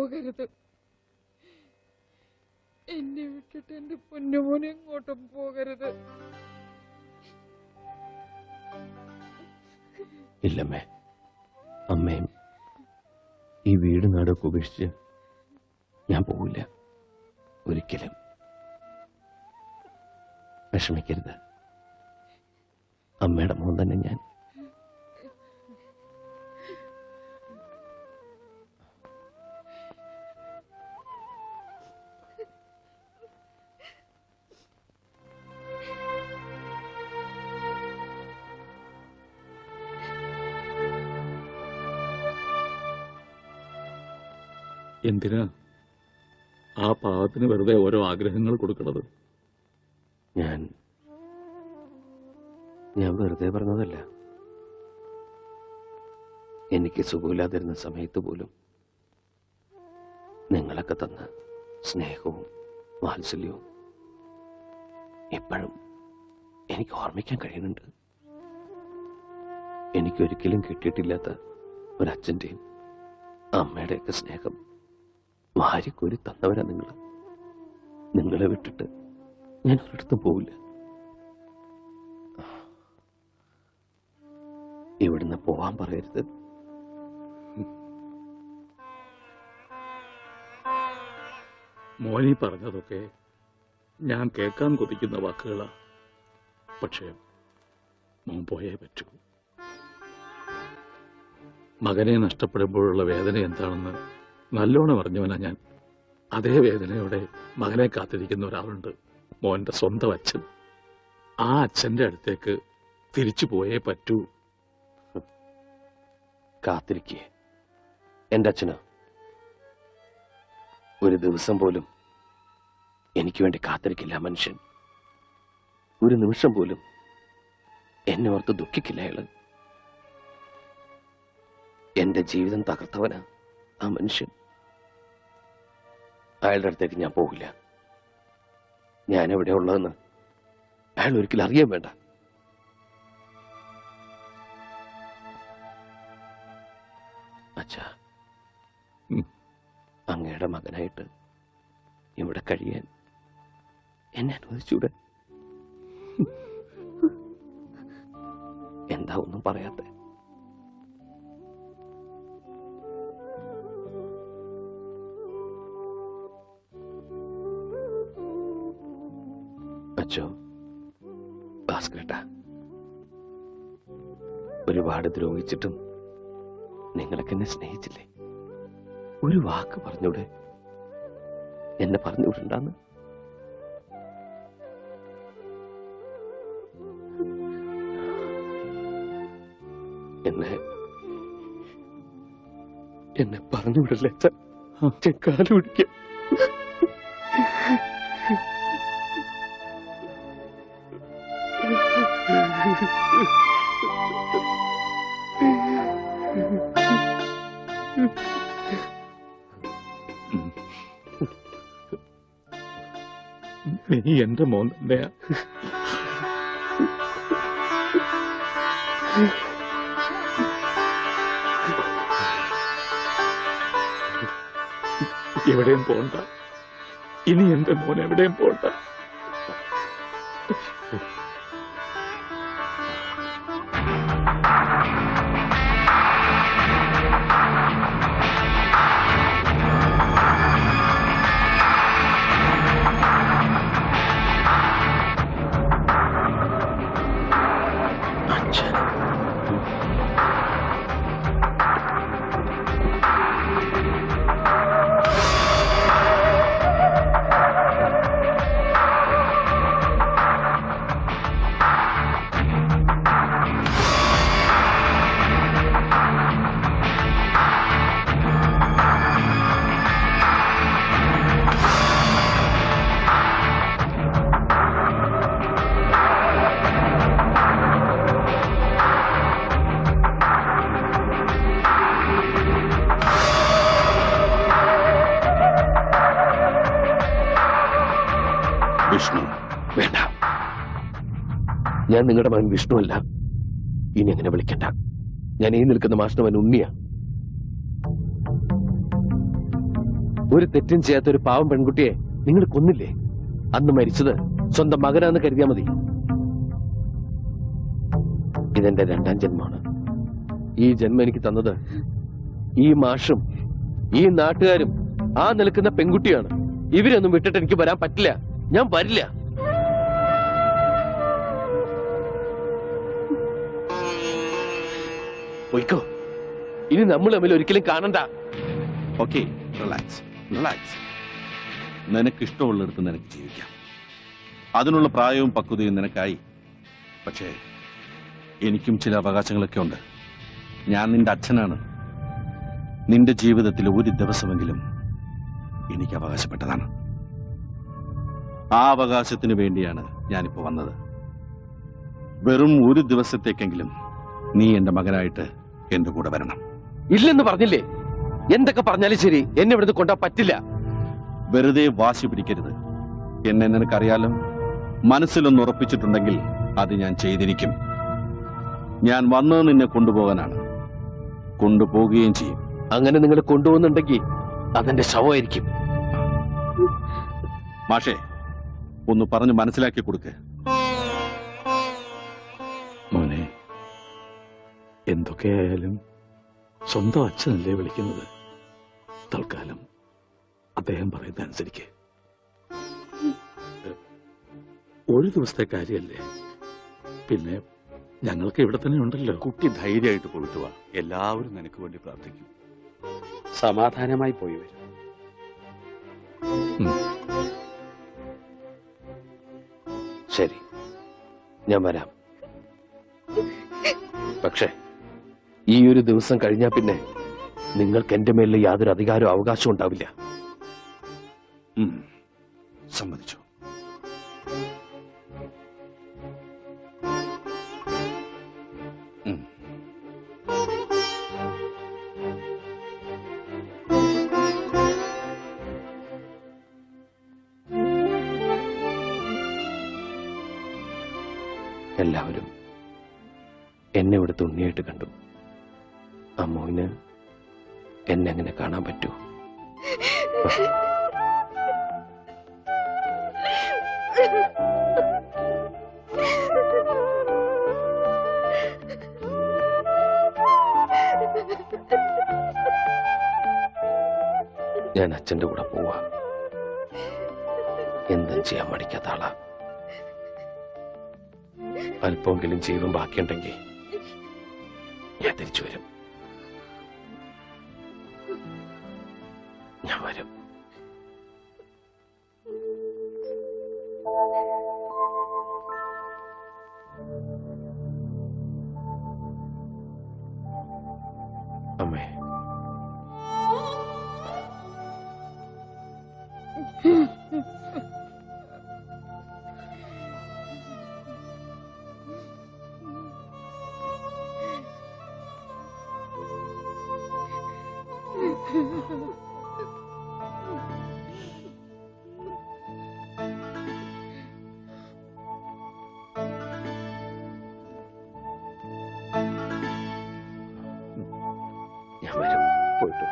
പോകരുത്. എന്നെ വിട്ടിട്ട് എന്റെ പൊന്നുമോനെ എങ്ങോട്ടും പോകരുത്. ഇല്ലമ്മേ, അമ്മയും ഈ വീട് നാടൊക്കെ ഉപേക്ഷിച്ച് ഞാൻ പോവില്ല ഒരിക്കലും. വിഷമിക്കരുത്, അമ്മയുടെ മോൻ തന്നെ ഞാൻ. എന്തിനാ ആ പാവത്തിന് വെറുതെ ഓരോ ആഗ്രഹങ്ങൾ കൊടുക്കണത്? ഞാൻ വെറുതെ പറഞ്ഞതല്ല. എനിക്ക് സുഖമില്ലാതിരുന്ന സമയത്ത് പോലും നിങ്ങളൊക്കെ തന്ന സ്നേഹവും വാത്സല്യവും ഇപ്പോഴും എനിക്ക് ഓർമ്മിക്കാൻ കഴിയുന്നുണ്ട്. എനിക്കൊരിക്കലും കിട്ടിയിട്ടില്ലാത്ത ഒരച്ഛൻ്റെയും അമ്മയുടെയൊക്കെ സ്നേഹം വാരിക്കോരി തന്നവരാ നിങ്ങൾ. നിങ്ങളെ വിട്ടിട്ട് ഞാൻ ഒരിടത്തും പോവില്ല. ഇവിടുന്ന് പോവാൻ പറയരുത്. മോനി പറഞ്ഞതൊക്കെ ഞാൻ കേൾക്കാൻ കൊതിക്കുന്ന വാക്കുകളാ. പക്ഷേ മോൻ പോയേ പറ്റൂ. മകനെ നഷ്ടപ്പെടുമ്പോഴുള്ള വേദന എന്താണെന്ന് നല്ലോണം അറിഞ്ഞവനാ ഞാൻ. അതേ വേദനയോടെ മകനെ കാത്തിരിക്കുന്ന ഒരാളുണ്ട്, മോന്റെ സ്വന്തം അച്ഛൻ. ആ അച്ഛന്റെ അടുത്തേക്ക് തിരിച്ചു പോയേ പറ്റൂ. കാത്തിരിക്കേ എന്റെ അച്ഛന് ഒരു ദിവസം പോലും എനിക്ക് വേണ്ടി കാത്തിരിക്കില്ല മനുഷ്യൻ. ഒരു നിമിഷം പോലും എന്നെ ഓർത്ത് ദുഃഖിക്കില്ല അയാള്. എന്റെ ജീവിതം തകർത്തവനാ ആ മനുഷ്യൻ. അയാളുടെ അടുത്തേക്ക് ഞാൻ പോകില്ല. ഞാൻ എവിടെ ഉള്ളതെന്ന് അയാൾ ഒരിക്കലും അറിയാൻ വേണ്ട. അച്ഛാ, അങ്ങയുടെ മകനായിട്ട് ഇവിടെ കഴിയാൻ എന്നെ അനുവദിച്ചൂടെ? എന്താ ഒന്നും പറയാത്തെ? അച്ഛോ, ഭാസ്കരേട്ടാ, ഒരുപാട് ദ്രോഹിച്ചിട്ടും നിങ്ങളൊക്കെ എന്നെ സ്നേഹിച്ചില്ലേ? ഒരു വാക്ക് പറഞ്ഞൂടെ? എന്നെ പറഞ്ഞുവിടണ്ടാന്ന്. എന്നെ പറഞ്ഞുവിടല്ലേ അച്ഛൻ? കാല് പിടിക്കാം. നീ എന്റെ മോൻ തന്നെയാ. എവിടെയും പോണ്ട. ഇനി എന്റെ മോൻ എവിടെയും പോണ്ട. വിഷ്ണു വേണ്ട. ഞാൻ നിങ്ങളുടെ മകൻ വിഷ്ണു അല്ല. ഇനി അങ്ങനെ വിളിക്കണ്ട. ഞാൻ ഈ നിൽക്കുന്ന മാഷിന്റെ മകൻ ഉണ്ണിയാ. ഒരു തെറ്റും ചെയ്യാത്ത ഒരു പാവം പെൺകുട്ടിയെ നിങ്ങൾ കൊന്നില്ലേ? അന്ന് മരിച്ചത് സ്വന്തം മകനാന്ന് കരുതിയാ മതി. ഇതെന്റെ രണ്ടാം ജന്മമാണ്. ഈ ജന്മം എനിക്ക് തന്നത് ഈ മാഷും ഈ നാട്ടുകാരും ആ നിൽക്കുന്ന പെൺകുട്ടിയാണ്. ഇവരൊന്നും വിട്ടിട്ട് എനിക്ക് വരാൻ പറ്റില്ല. ഞാൻ വരില്ല. പോയിക്കോ. ഇനി നമ്മൾ തമ്മിൽ ഒരിക്കലും കാണണ്ട. Okay, relax relax. നിനക്ക് ഇഷ്ടമുള്ളിടത്ത് നിനക്ക് ജീവിക്കാം. അതിനുള്ള പ്രായവും പക്വതയും നിനക്കായി. പക്ഷേ എനിക്കും ചില അവകാശങ്ങളൊക്കെ ഉണ്ട്. ഞാൻ നിന്റെ അച്ഛനാണ്. നിന്റെ ജീവിതത്തിൽ ഒരു ദിവസമെങ്കിലും എനിക്ക് അവകാശപ്പെട്ടതാണ്. ആ അവകാശത്തിന് വേണ്ടിയാണ് ഞാനിപ്പോ വന്നത്. വെറും ഒരു ദിവസത്തേക്കെങ്കിലും നീ എന്റെ മകനായിട്ട് എന്റെ കൂടെ വരണം. ഇല്ലെന്ന് പറഞ്ഞില്ലേ? എന്തൊക്കെ പറഞ്ഞാലും ശരി, എന്നെ ഇവിടുന്ന് കൊണ്ടാ പറ്റില്ല. വെറുതെ വാശി പിടിക്കരുത്. എന്നെ നിനക്കറിയാലോ. മനസ്സിലൊന്ന് ഉറപ്പിച്ചിട്ടുണ്ടെങ്കിൽ അത് ഞാൻ ചെയ്തിരിക്കും. ഞാൻ വന്നത് നിന്നെ കൊണ്ടുപോകാനാണ്. കൊണ്ടുപോകുകയും ചെയ്യും. അങ്ങനെ നിങ്ങൾ കൊണ്ടുപോകുന്നുണ്ടെങ്കിൽ അതെന്റെ ശവമായിരിക്കും. മാഷേ, ഒന്ന് പറഞ്ഞ് മനസ്സിലാക്കി കൊടുക്ക്. മോനെ, എന്തൊക്കെയായാലും സ്വന്തം അച്ഛനല്ലേ വിളിക്കുന്നത്. തൽക്കാലം അദ്ദേഹം പറയുന്ന അനുസരിക്ക്. ഒരു ദിവസത്തെ കാര്യമല്ലേ. പിന്നെ ഞങ്ങൾക്ക് ഇവിടെ തന്നെ ഉണ്ടല്ലോ. കുട്ടി ധൈര്യമായിട്ട് പോയിട്ട് വാ. എല്ലാവരും നിനക്ക് വേണ്ടി പ്രാർത്ഥിക്കും. സമാധാനമായി പോയി വരും. ശരി, ഞാൻ വരാം. പക്ഷേ ഈ ഒരു ദിവസം കഴിഞ്ഞാൽ പിന്നെ നിങ്ങൾക്ക് എന്റെ മേലിൽ യാതൊരു അധികാരവും അവകാശവും ഉണ്ടാവില്ല. സമ്മതിച്ചു. എല്ലാവരും എന്നെ ഇവിടുത്തെ ഉണ്ണിയായിട്ട് കണ്ടു. അമ്മുവിന് എന്നെ അങ്ങനെ കാണാൻ പറ്റൂ? ഞാൻ അച്ഛന്റെ കൂടെ പോവാ. എന്തും ചെയ്യാൻ മടിക്കാത്ത ആളാ. അല്പമെങ്കിലും ജീവൻ ബാക്കിയുണ്ടെങ്കിൽ ഞാൻ തിരിച്ചു വരും. ഞാൻ വരും. അമ്മേ, ഞാൻ വരും. പോയിട്ട്